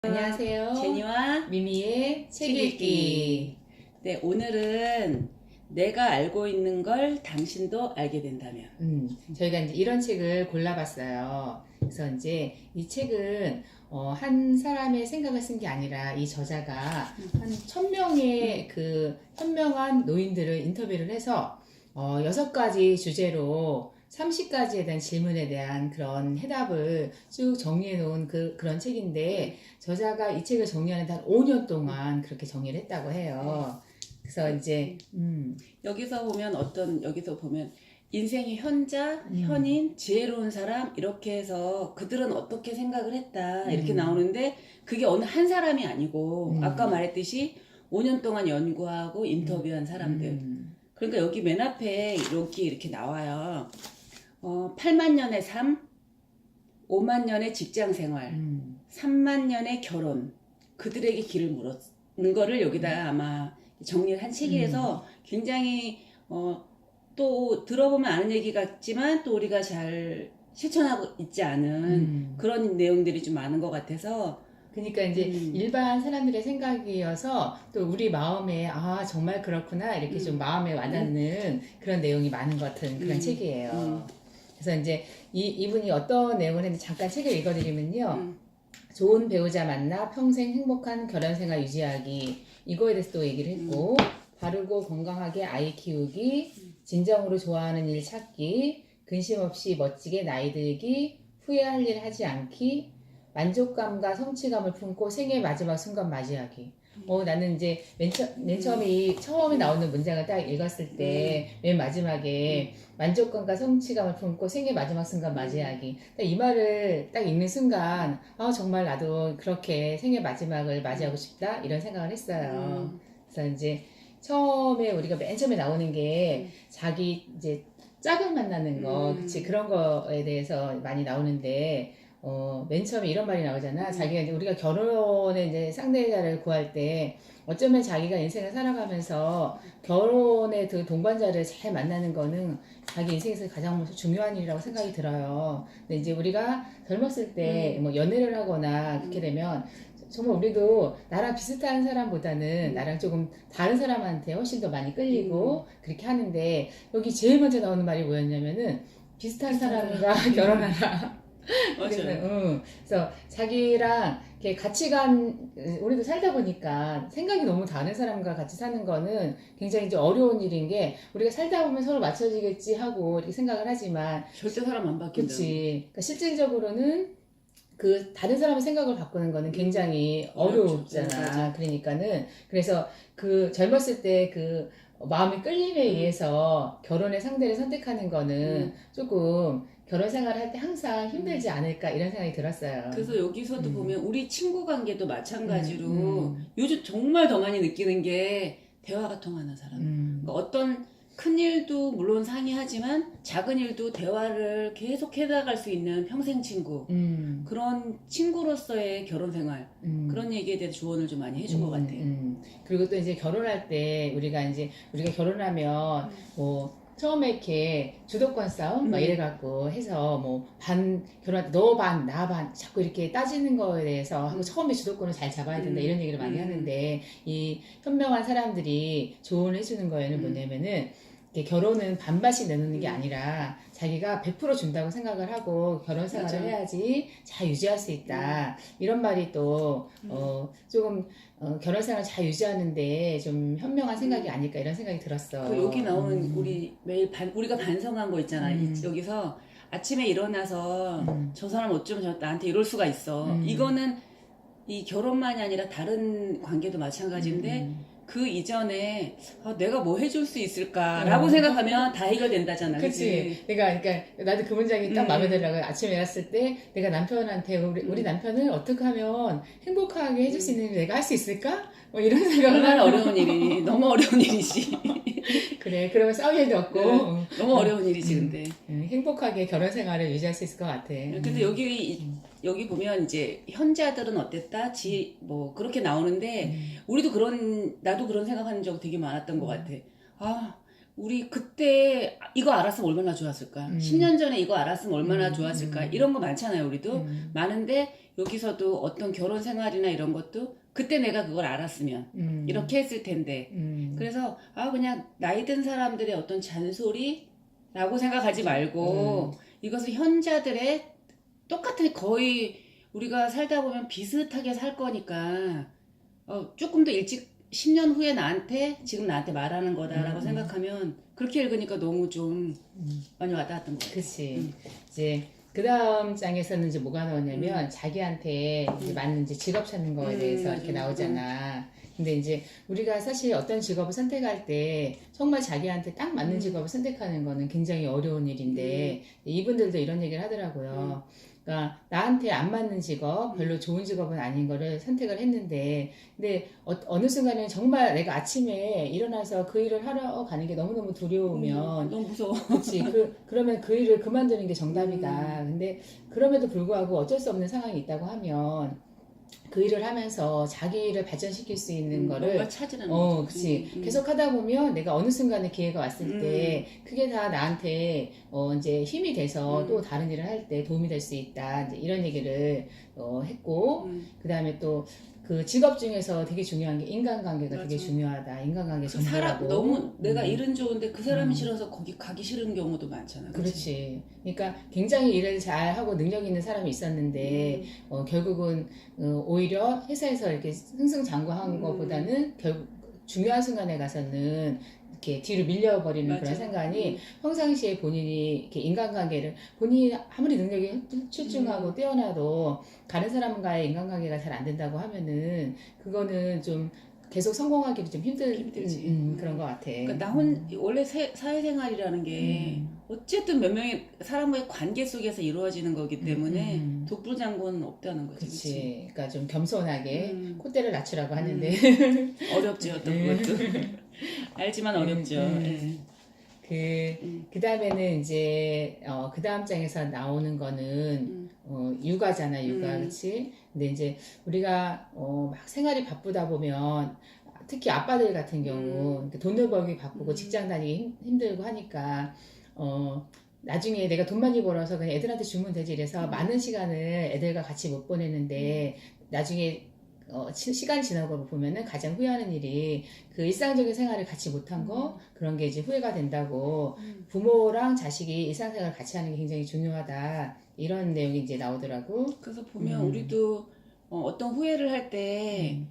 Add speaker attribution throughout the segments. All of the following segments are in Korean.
Speaker 1: 안녕하세요.
Speaker 2: 제니와
Speaker 1: 미미의 책
Speaker 2: 책
Speaker 1: 읽기.
Speaker 2: 읽기. 네, 오늘은 내가 알고 있는 걸 당신도 알게 된다면.
Speaker 1: 저희가 이제 이런 책을 골라봤어요. 그래서 이제 이 책은 한 사람의 생각을 쓴 게 아니라 이 저자가 한 1000명의 그 현명한 노인들을 인터뷰를 해서 6가지 주제로 30가지에 대한 질문에 대한 그런 해답을 쭉 정리해 놓은 그런 책인데, 저자가 이 책을 정리하는데 한 5년 동안 그렇게 정리를 했다고 해요. 그래서 이제
Speaker 2: 여기서 보면 인생의 현자, 현인, 지혜로운 사람 이렇게 해서 그들은 어떻게 생각을 했다 이렇게 나오는데, 그게 어느 한 사람이 아니고 아까 말했듯이 5년 동안 연구하고 인터뷰한 사람들. 그러니까 여기 맨 앞에 이렇게 나와요. 8만 년의 삶, 5만 년의 직장 생활, 3만 년의 결혼, 그들에게 길을 물었는 거를 여기다 아마 정리를 한 책이라서 굉장히 또 들어보면 아는 얘기 같지만 또 우리가 잘 실천하고 있지 않은 그런 내용들이 좀 많은 것 같아서,
Speaker 1: 그러니까 이제 일반 사람들의 생각이어서 또 우리 마음에 정말 그렇구나 이렇게 좀 마음에 와닿는 그런 내용이 많은 것 같은 그런 책이에요. 그래서 이제 이분이 어떤 내용을 했는지 잠깐 책을 읽어드리면요. 좋은 배우자 만나 평생 행복한 결혼 생활 유지하기, 이거에 대해서 또 얘기를 했고, 바르고 건강하게 아이 키우기, 진정으로 좋아하는 일 찾기, 근심 없이 멋지게 나이 들기, 후회할 일 하지 않기, 만족감과 성취감을 품고 생의 마지막 순간 맞이하기. 나는 이제 맨 처음에 나오는 문장을 딱 읽었을 때, 맨 마지막에 만족감과 성취감을 품고 생의 마지막 순간 맞이하기. 이 말을 딱 읽는 순간, 정말 나도 그렇게 생의 마지막을 맞이하고 싶다, 이런 생각을 했어요. 그래서 이제 우리가 맨 처음에 나오는 게 자기 이제 짝을 만나는 거, 그치, 그런 거에 대해서 많이 나오는데, 맨 처음에 이런 말이 나오잖아. 자기가 이제 우리가 결혼에 이제 상대자를 구할 때 어쩌면 자기가 인생을 살아가면서 결혼의 그 동반자를 잘 만나는 거는 자기 인생에서 가장 중요한 일이라고 생각이 들어요. 근데 이제 우리가 젊었을 때 뭐 연애를 하거나 그렇게 되면 정말 우리도 나랑 비슷한 사람보다는 나랑 조금 다른 사람한테 훨씬 더 많이 끌리고 그렇게 하는데, 여기 제일 먼저 나오는 말이 뭐였냐면은 비슷한 사람과 결혼하라. 그래서 자기랑 이렇게 우리도 살다 보니까 생각이 너무 다른 사람과 같이 사는 거는 굉장히 이제 어려운 일인 게, 우리가 살다 보면 서로 맞춰지겠지 하고 이렇게 생각을 하지만
Speaker 2: 절대 사람 안 바뀐다.
Speaker 1: 그치. 그러니까 실질적으로는 그 다른 사람의 생각을 바꾸는 거는 굉장히 어렵잖아. 그러니까는 그래서 그 젊었을 때 그 마음의 끌림에 의해서 결혼의 상대를 선택하는 거는 조금 결혼 생활을 할 때 항상 힘들지 않을까, 이런 생각이 들었어요.
Speaker 2: 그래서 여기서도 보면 우리 친구 관계도 마찬가지로 요즘 정말 더 많이 느끼는 게 대화가 통하는 사람. 그러니까 어떤 큰 일도 물론 상의하지만 작은 일도 대화를 계속 해나갈 수 있는 평생 친구, 그런 친구로서의 결혼 생활, 그런 얘기에 대해서 조언을 좀 많이 해준 것 같아요.
Speaker 1: 그리고 또 이제 결혼할 때 우리가 결혼하면 뭐 처음에 이렇게 주도권 싸움 막 이래갖고 해서 뭐 결혼할 때 너 반, 나 반 자꾸 이렇게 따지는 거에 대해서 하고 처음에 주도권을 잘 잡아야 된다, 이런 얘기를 많이 하는데, 이 현명한 사람들이 조언을 해주는 거에는 뭐냐면은, 결혼은 반반씩 내놓는 게 아니라 자기가 100% 준다고 생각을 하고 결혼 생활을 해야지 잘 유지할 수 있다, 이런 말이 또 조금 결혼 생활 잘 유지하는데 좀 현명한 생각이 아닐까, 이런 생각이 들었어.
Speaker 2: 그 여기 나오는 우리 매일 우리가 반성한 거 있잖아. 여기서 아침에 일어나서 저 사람 어쩌면 나한테 이럴 수가 있어. 이거는 이 결혼만이 아니라 다른 관계도 마찬가지인데, 그 이전에 내가 뭐 해줄 수 있을까라고 생각하면 다 해결된다잖아.
Speaker 1: 그치? 그러니까 나도 그 문장이 딱 마음에 들더라고요. 아침에 일어났을 때 내가 남편한테 우리 남편을 어떻게 하면 행복하게 해줄 수 있는 일 내가 할 수 있을까? 뭐 이런 생각을
Speaker 2: 얼마나 어려운 일이, 너무 어려운 일이지.
Speaker 1: 그래, 그러면 싸울 일도 없고.
Speaker 2: 너무 어려운 일이지, 근데.
Speaker 1: 행복하게 결혼 생활을 유지할 수 있을 것 같아.
Speaker 2: 근데 여기 보면 이제 현자들은 어땠다? 뭐 그렇게 나오는데, 나도 그런 생각하는 적 되게 많았던 것 같아. 우리 그때 이거 알았으면 얼마나 좋았을까? 10년 전에 이거 알았으면 얼마나 좋았을까? 이런 거 많잖아요, 우리도. 많은데 여기서도 어떤 결혼 생활이나 이런 것도 그때 내가 그걸 알았으면 이렇게 했을 텐데 그래서 그냥 나이 든 사람들의 어떤 잔소리라고 생각하지 말고 이것은 현자들의 똑같은 거의 우리가 살다 보면 비슷하게 살 거니까 조금 더 일찍 10년 후에 지금 나한테 말하는 거다라고 생각하면 그렇게 읽으니까 너무 좀 많이 와닿았던 것 같아요.
Speaker 1: 그치. 이제 그 다음 장에서는 이제 뭐가 나오냐면 자기한테 이제 맞는 이제 직업 찾는 거에 대해서
Speaker 2: 맞아.
Speaker 1: 이렇게 나오잖아. 근데 이제 우리가 사실 어떤 직업을 선택할 때 정말 자기한테 딱 맞는 직업을 선택하는 거는 굉장히 어려운 일인데 이분들도 이런 얘기를 하더라고요. 그러니까 나한테 안 맞는 직업, 별로 좋은 직업은 아닌 거를 선택을 했는데 근데 어느 순간에 정말 내가 아침에 일어나서 그 일을 하러 가는 게 너무너무 두려우면
Speaker 2: 너무 무서워.
Speaker 1: 그렇지. 그러면 그 일을 그만두는 게 정답이다. 근데 그럼에도 불구하고 어쩔 수 없는 상황이 있다고 하면 그 일을 하면서 자기 일을 발전시킬 수 있는 거를
Speaker 2: 뭔가 찾으는 거죠.
Speaker 1: 그치. 계속 하다 보면 내가 어느 순간에 기회가 왔을 때 그게 다 나한테 이제 힘이 돼서 또 다른 일을 할 때 도움이 될 수 있다. 이제 이런 얘기를 했고 그 다음에 또 그 직업 중에서 되게 중요한 게 인간관계가
Speaker 2: 맞아.
Speaker 1: 되게 중요하다. 인간관계
Speaker 2: 그 사람
Speaker 1: 전부라고.
Speaker 2: 너무 내가 일은 좋은데 그 사람이 싫어서 거기 가기 싫은 경우도 많잖아.
Speaker 1: 그렇지. 그러니까 굉장히 일을 잘하고 능력 있는 사람이 있었는데 결국은 오히려 회사에서 이렇게 승승장구한 것보다는 결국 중요한 순간에 가서는 이렇게 뒤로 밀려버리는
Speaker 2: 맞아.
Speaker 1: 그런 생각이 평상시에 본인이 이렇게 인간관계를 본인이 아무리 능력이 출중하고 뛰어나도 다른 사람과의 인간관계가 잘 안 된다고 하면은 그거는 좀 계속 성공하기도 좀
Speaker 2: 힘들지.
Speaker 1: 그런 것 같아.
Speaker 2: 그러니까 원래 사회생활이라는 게 어쨌든 몇 명의 사람과의 관계 속에서 이루어지는 거기 때문에 독불장군은 없다는 거지.
Speaker 1: 그치. 그러니까 좀 겸손하게 콧대를 낮추라고 하는데
Speaker 2: 어렵죠, 어떤 것도. 알지만 어렵죠.
Speaker 1: 그 다음에는 이제 그 다음 장에서 나오는 거는 육아잖아, 육아. 그치? 근데 이제 우리가 막 생활이 바쁘다 보면 특히 아빠들 같은 경우 돈을 벌기 바쁘고 직장 다니기 힘들고 하니까 나중에 내가 돈 많이 벌어서 그냥 애들한테 주면 되지 이래서 많은 시간을 애들과 같이 못 보내는데 나중에 시간이 지나고 보면은 가장 후회하는 일이 그 일상적인 생활을 같이 못한 거 그런 게 이제 후회가 된다고 부모랑 자식이 일상생활을 같이 하는 게 굉장히 중요하다 이런 내용이 이제 나오더라고.
Speaker 2: 그래서 보면 우리도 어떤 후회를 할 때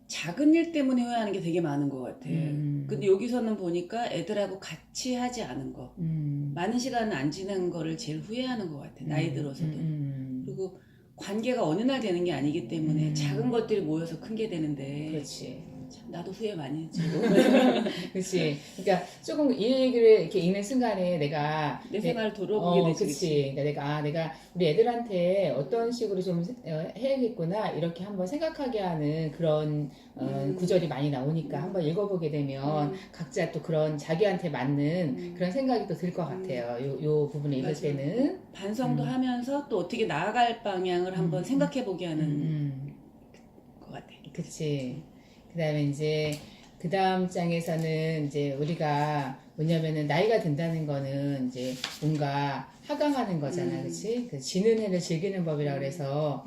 Speaker 2: 작은 일 때문에 후회하는 게 되게 많은 것 같아. 근데 여기서는 보니까 애들하고 같이 하지 않은 거 많은 시간을 안 지낸 거를 제일 후회하는 것 같아. 나이 들어서도. 그리고 관계가 어느 날 되는 게 아니기 때문에 작은 것들이 모여서 큰 게 되는데
Speaker 1: 그렇지.
Speaker 2: 참 나도 후회 많이 했지.
Speaker 1: 그렇지. 그러니까 조금 이 얘기를 이렇게 읽는 순간에 내가
Speaker 2: 내 생활을 돌아보게 되지.
Speaker 1: 그렇지. 그러니까 내가 우리 애들한테 어떤 식으로 좀 해야겠구나 이렇게 한번 생각하게 하는 그런 구절이 많이 나오니까 한번 읽어보게 되면 각자 또 그런 자기한테 맞는 그런 생각이 또 들 것 같아요. 요 부분을 읽을 때는
Speaker 2: 반성도 하면서 또 어떻게 나아갈 방향을 한번 생각해보게 하는 것 같아.
Speaker 1: 그치. 그 다음에 이제, 그 다음 장에서는 이제 우리가 뭐냐면은 나이가 든다는 거는 이제 뭔가 하강하는 거잖아. 그치? 그 지는 해를 즐기는 법이라 그래서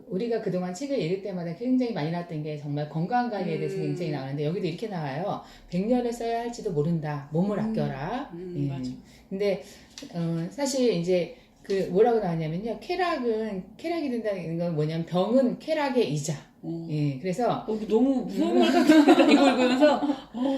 Speaker 1: 우리가 그동안 책을 읽을 때마다 굉장히 많이 나왔던 게 정말 건강관리에 대해서 굉장히 나오는데 여기도 이렇게 나와요. 100년을 써야 할지도 모른다. 몸을 아껴라.
Speaker 2: 맞아.
Speaker 1: 근데, 사실 이제 그 뭐라고 나왔냐면요. 쾌락이 된다는 건 뭐냐면 병은 쾌락의 이자. 예, 그래서
Speaker 2: 너무 무서운 말 같은데 이거 읽으면서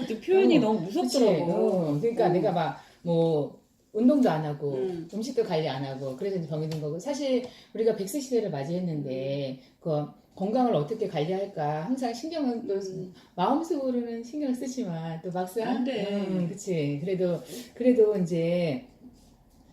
Speaker 2: 또 표현이 너무 무섭더라고.
Speaker 1: 그러니까 내가 막 뭐 운동도 안 하고 음식도 관리 안 하고 그래서 이제 병이 든 거고 사실 우리가 100세 시대를 맞이했는데 그 건강을 어떻게 관리할까 항상 신경은 또 마음속으로는 신경을 쓰지만 또 막상
Speaker 2: 안 돼.
Speaker 1: 그치 그래도 이제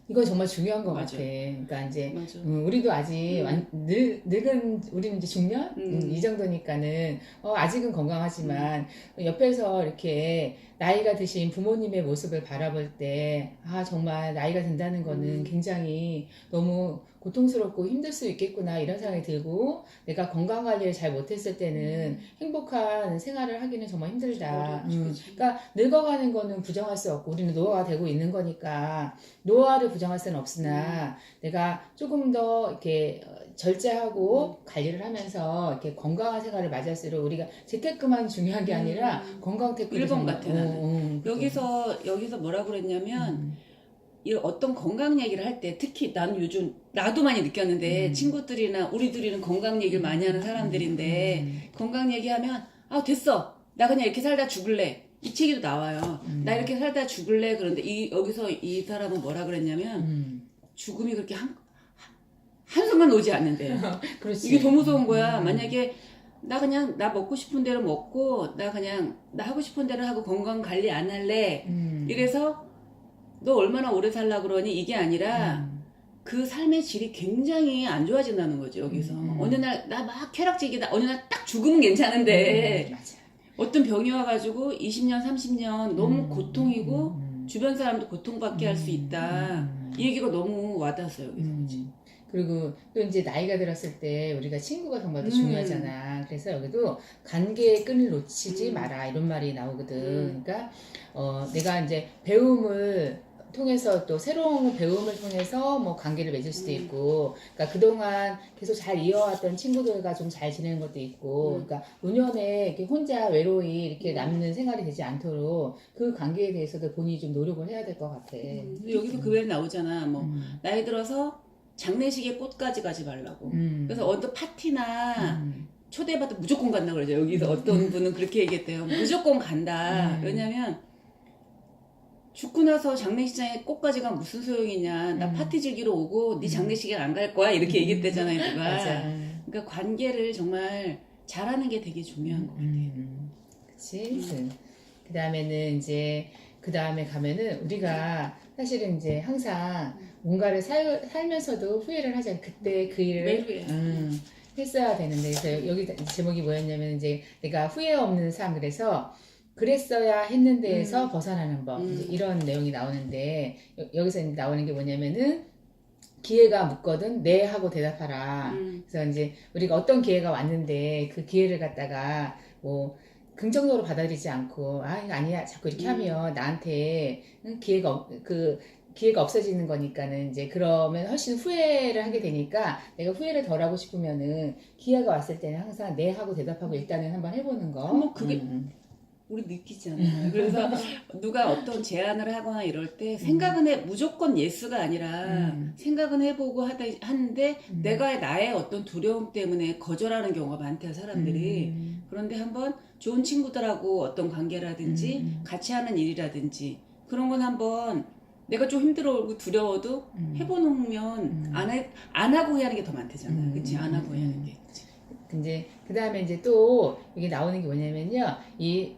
Speaker 1: 이건 정말 중요한 것
Speaker 2: 맞아.
Speaker 1: 같아. 그러니까 이제
Speaker 2: 맞아.
Speaker 1: 우리도 아직 늙은 우리는 이제 중년 이 정도니까는 아직은 건강하지만 옆에서 이렇게 나이가 드신 부모님의 모습을 바라볼 때 정말 나이가 든다는 거는 굉장히 너무 고통스럽고 힘들 수 있겠구나 이런 생각이 들고 내가 건강 관리를 잘 못했을 때는 행복한 생활을 하기는 정말 힘들다. 그러니까 늙어가는 거는 부정할 수 없고 우리는 노화가 되고 있는 거니까 노화를 부정할 수는 없으나 내가 조금 더 이렇게 절제하고 관리를 하면서 이렇게 건강한 생활을 맞을수록 우리가 재테크만 중요한 게 아니라 건강 테크도
Speaker 2: 일본
Speaker 1: 정말-
Speaker 2: 같아 나는. 여기서 뭐라고 그랬냐면 이 어떤 건강 얘기를 할 때 특히 나는 요즘 나도 많이 느꼈는데 친구들이나 우리들이는 건강 얘기를 많이 하는 사람들인데 건강 얘기하면 아 됐어 나 그냥 이렇게 살다 죽을래 이 책에도 나와요. 나 이렇게 살다 죽을래. 그런데 여기서 이 사람은 뭐라 그랬냐면 죽음이 그렇게 한순간 오지 않는데
Speaker 1: 그렇지.
Speaker 2: 이게 더 무서운 거야. 만약에 나 그냥 나 먹고 싶은 대로 먹고 나 그냥 나 하고 싶은 대로 하고 건강 관리 안 할래. 이래서 너 얼마나 오래 살라 그러니 이게 아니라 그 삶의 질이 굉장히 안 좋아진다는 거죠. 여기서 어느 날 나 막 쾌락적이다. 어느 날 딱 죽으면 괜찮은데
Speaker 1: 맞아.
Speaker 2: 어떤 병이 와가지고 20년 30년 너무 고통이고 주변 사람도 고통받게 할 수 있다. 이 얘기가 너무 와닿았어요. 여기서.
Speaker 1: 그리고 또 이제 나이가 들었을 때 우리가 친구가 정말 더 중요하잖아. 그래서 여기도 관계의 끈을 놓치지 마라 이런 말이 나오거든. 그러니까 내가 이제 배움을 통해서 또 새로운 배움을 통해서 뭐 관계를 맺을 수도 있고, 그러니까 그동안 계속 잘 이어왔던 친구들과 좀 잘 지내는 것도 있고, 그러니까 노년에 이렇게 혼자 외로이 이렇게 남는 생활이 되지 않도록 그 관계에 대해서도 본인이 좀 노력을 해야 될 것 같아.
Speaker 2: 여기서 그 외에 나오잖아. 뭐 나이 들어서 장례식에 꽃까지 가지 말라고. 그래서 어떤 파티나 초대받아 무조건 간다 그러죠. 여기서 어떤 분은 그렇게 얘기했대요. 무조건 간다. 왜냐면 죽고 나서 장례식장에 꽃까지 가면 무슨 소용이냐. 나 파티 즐기러 오고 네 장례식에 안 갈 거야. 이렇게 얘기했대잖아요. 누가.
Speaker 1: 맞아.
Speaker 2: 그러니까 관계를 정말 잘하는 게 되게 중요한 것 같아요.
Speaker 1: 그치? 그 다음에는 이제, 그 다음에 가면은 우리가 사실은 이제 항상 뭔가를 살면서도 후회를 하잖아. 그때 그 일을
Speaker 2: 매일 후회.
Speaker 1: 했어야 되는데. 그래서 여기 제목이 뭐였냐면 이제 내가 후회 없는 삶. 그래서 그랬어야 했는데에서 벗어나는 법. 이제 이런 내용이 나오는데 여기서 이제 나오는 게 뭐냐면은 기회가 묻거든 네 하고 대답하라. 그래서 이제 우리가 어떤 기회가 왔는데 그 기회를 갖다가 뭐 긍정적으로 받아들이지 않고 이거 아니야 자꾸 이렇게 하면 나한테 기회가 없어지는 거니까는 이제 그러면 훨씬 후회를 하게 되니까 내가 후회를 덜 하고 싶으면은 기회가 왔을 때는 항상 네 하고 대답하고 일단은 한번 해보는 거.
Speaker 2: 한번 그게 우리 느끼잖아요. 그래서 누가 어떤 제안을 하거나 이럴 때 생각은 무조건 예스가 아니라 생각은 해보고 하는데 내가 나의 어떤 두려움 때문에 거절하는 경우가 많대요, 사람들이. 그런데 한번 좋은 친구들하고 어떤 관계라든지 같이 하는 일이라든지 그런 건 한번 내가 좀 힘들고 두려워도 해보면 안 하고 후회하는 게 더 많대잖아요. 그치? 안 하고 후회하는 게.
Speaker 1: 이제 그 다음에 이제 또 이게 나오는 게 뭐냐면요, 이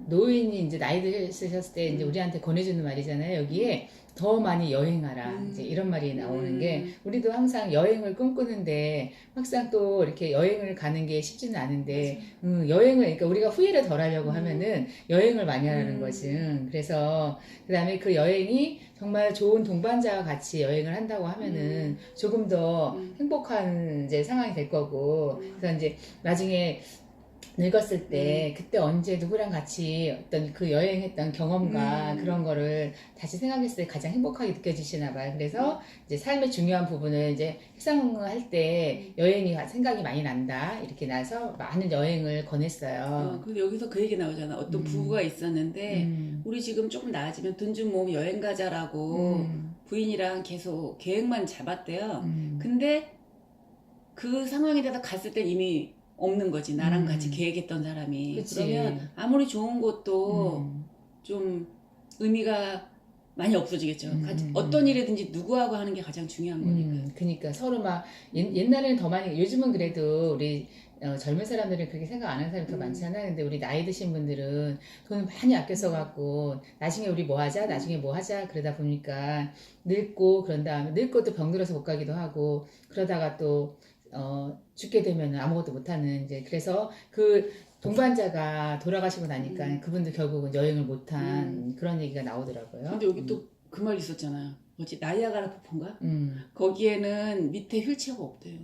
Speaker 1: 노인이 이제 나이 드셨을 때 이제 우리한테 권해주는 말이잖아요. 여기에 더 많이 여행하라. 이제 이런 말이 나오는 게 우리도 항상 여행을 꿈꾸는데 막상 또 이렇게 여행을 가는 게 쉽지는 않은데 여행을 그러니까 우리가 후회를 덜 하려고 하면은 여행을 많이 하라는 거지. 그래서 그 다음에 그 여행이 정말 좋은 동반자와 같이 여행을 한다고 하면은 조금 더 행복한 이제 상황이 될 거고 그래서 이제 나중에 늙었을 때 그때 언제 누구랑 같이 어떤 그 여행했던 경험과 그런 거를 다시 생각했을 때 가장 행복하게 느껴지시나 봐요. 그래서 이제 삶의 중요한 부분을 이제 회상할 때 여행이 생각이 많이 난다 이렇게 나서 많은 여행을 권했어요.
Speaker 2: 근데 여기서 그 얘기 나오잖아. 어떤 부부가 있었는데 우리 지금 조금 나아지면 돈 좀 모으면 여행 가자라고 부인이랑 계속 계획만 잡았대요. 근데 그 상황에 대해서 갔을 때 이미 없는 거지. 나랑 같이 계획했던 사람이.
Speaker 1: 그치.
Speaker 2: 그러면 아무리 좋은 것도 좀 의미가 많이 없어지겠죠. 어떤 일이든지 누구하고 하는 게 가장 중요한 거니까.
Speaker 1: 그러니까 서로 막 옛날에는 더 많이 요즘은 그래도 우리 젊은 사람들은 그렇게 생각 안 하는 사람이 더 많잖아. 근데 우리 나이 드신 분들은 돈을 많이 아껴 써갖고 나중에 우리 뭐 하자, 나중에 뭐 하자 그러다 보니까 늙고 그런 다음에 늙고 또 병들어서 못 가기도 하고 그러다가 또 죽게 되면 아무것도 못하는 이제 그래서 그 동반자가 돌아가시고 나니까 그분도 결국은 여행을 못한 그런 얘기가 나오더라고요.
Speaker 2: 근데 여기 또 그 말 있었잖아요. 뭐지? 나이아가라 폭포인가?
Speaker 1: 음.
Speaker 2: 거기에는 밑에 휠체어가 없대요.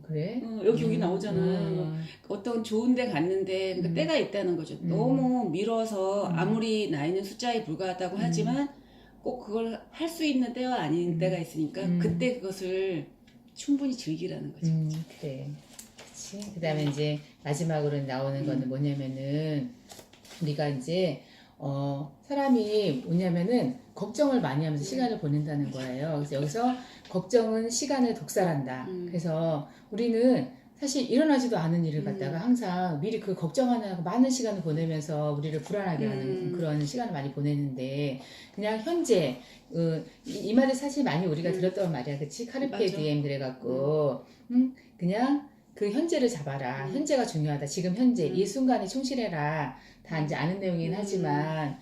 Speaker 1: 그래?
Speaker 2: 여기 나오잖아. 어떤 좋은 데 갔는데 그러니까 때가 있다는 거죠. 너무 밀어서 아무리 나이는 숫자에 불과하다고 하지만 꼭 그걸 할 수 있는 때와 아닌 때가 있으니까 그때 그것을 충분히 즐기라는 거죠.
Speaker 1: 그래. 그치. 그 다음에 이제 마지막으로 나오는 거는 뭐냐면은 우리가 이제 사람이 뭐냐면은 걱정을 많이 하면서 시간을 보낸다는 거예요. 그래서 여기서 걱정은 시간을 독살한다. 그래서 우리는 사실 일어나지도 않은 일을 갖다가 항상 미리 그 걱정하느라고 많은 시간을 보내면서 우리를 불안하게 하는 그런 시간을 많이 보내는데 그냥 현재 이 말을 사실 많이 우리가 들었던 말이야. 그치? 카르페
Speaker 2: 맞아.
Speaker 1: 디엠 그래갖고 그냥 그 현재를 잡아라. 현재가 중요하다. 지금 현재 이 순간에 충실해라. 다 이제 아는 내용이긴 하지만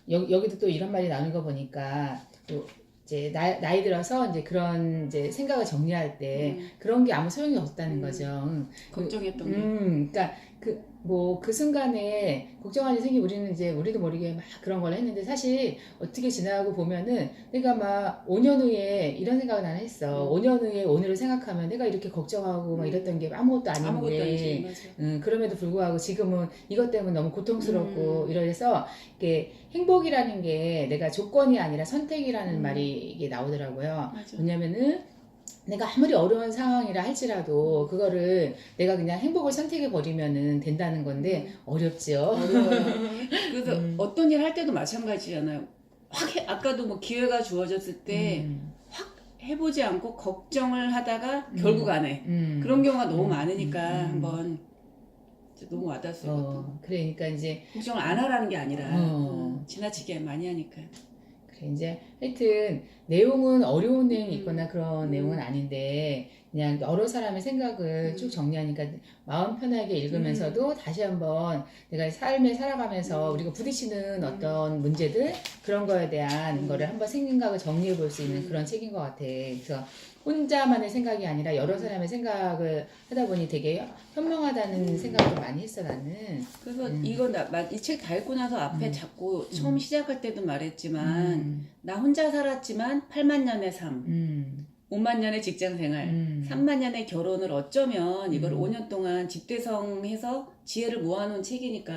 Speaker 1: 여기도 또 이런 말이 나오는 거 보니까 또 이제 나이 들어서 이제 그런 이제 생각을 정리할 때 그런 게 아무 소용이 없다는 거죠.
Speaker 2: 걱정했던 게.
Speaker 1: 그러니까 그 순간에 걱정할 일이 생기면 우리는 이제 우리도 모르게 막 그런 걸 했는데 사실 어떻게 지나가고 보면은 내가 막 5년 후에 이런 생각을 나는 했어. 5년 후에 오늘을 생각하면 내가 이렇게 걱정하고 막 이랬던 게 아무것도
Speaker 2: 아무것도
Speaker 1: 아닌데
Speaker 2: 아니지. 맞아.
Speaker 1: 그럼에도 불구하고 지금은 이것 때문에 너무 고통스럽고 이래서 이게 행복이라는 게 내가 조건이 아니라 선택이라는 말이 이게 나오더라고요.
Speaker 2: 맞아.
Speaker 1: 왜냐면은 내가 아무리 어려운 상황이라 할지라도 그거를 내가 그냥 행복을 선택해 버리면은 된다는 건데 어렵죠.
Speaker 2: 어려워요. 그래서 어떤 일 할 때도 마찬가지잖아요. 아까도 뭐 기회가 주어졌을 때 확 해보지 않고 걱정을 하다가 결국 안 해. 그런 경우가 너무 많으니까 한번 너무 와닿았어요.
Speaker 1: 그러니까 이제
Speaker 2: 걱정을 안 하라는 게 아니라 지나치게 많이 하니까.
Speaker 1: 이제 하여튼 내용은 어려운 내용이 있거나 그런 내용은 아닌데 그냥 여러 사람의 생각을 쭉 정리하니까 마음 편하게 읽으면서도 다시 한번 내가 삶을 살아가면서 우리가 부딪히는 어떤 문제들 그런 거에 대한 거를 한번 생각을 정리해 볼 수 있는 그런 책인 것 같아. 그래서 혼자만의 생각이 아니라 여러 사람의 생각을 하다 보니 되게 현명하다는 생각을 많이 했어 나는.
Speaker 2: 그래서 이건 이 책 다 읽고 나서 앞에 자꾸 처음 시작할 때도 말했지만 나 혼자 살았지만 8만 년의 삶 5만 년의 직장 생활 3만 년의 결혼을 어쩌면 이걸 5년 동안 집대성해서 지혜를 모아놓은 책이니까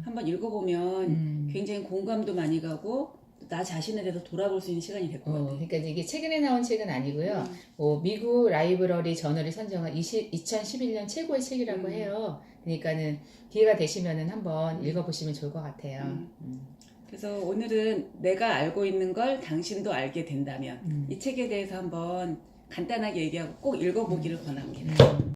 Speaker 2: 한번 읽어보면 굉장히 공감도 많이 가고 나 자신에 대해서 돌아볼 수 있는 시간이 될 것 같아요.
Speaker 1: 그러니까 이게 최근에 나온 책은 아니고요. 미국 라이브러리 저널이 선정한 2011년 최고의 책이라고 해요. 그러니까는 기회가 되시면은 한번 읽어보시면 좋을 것 같아요.
Speaker 2: 그래서 오늘은 내가 알고 있는 걸 당신도 알게 된다면 이 책에 대해서 한번 간단하게 얘기하고 꼭 읽어보기를 권합니다.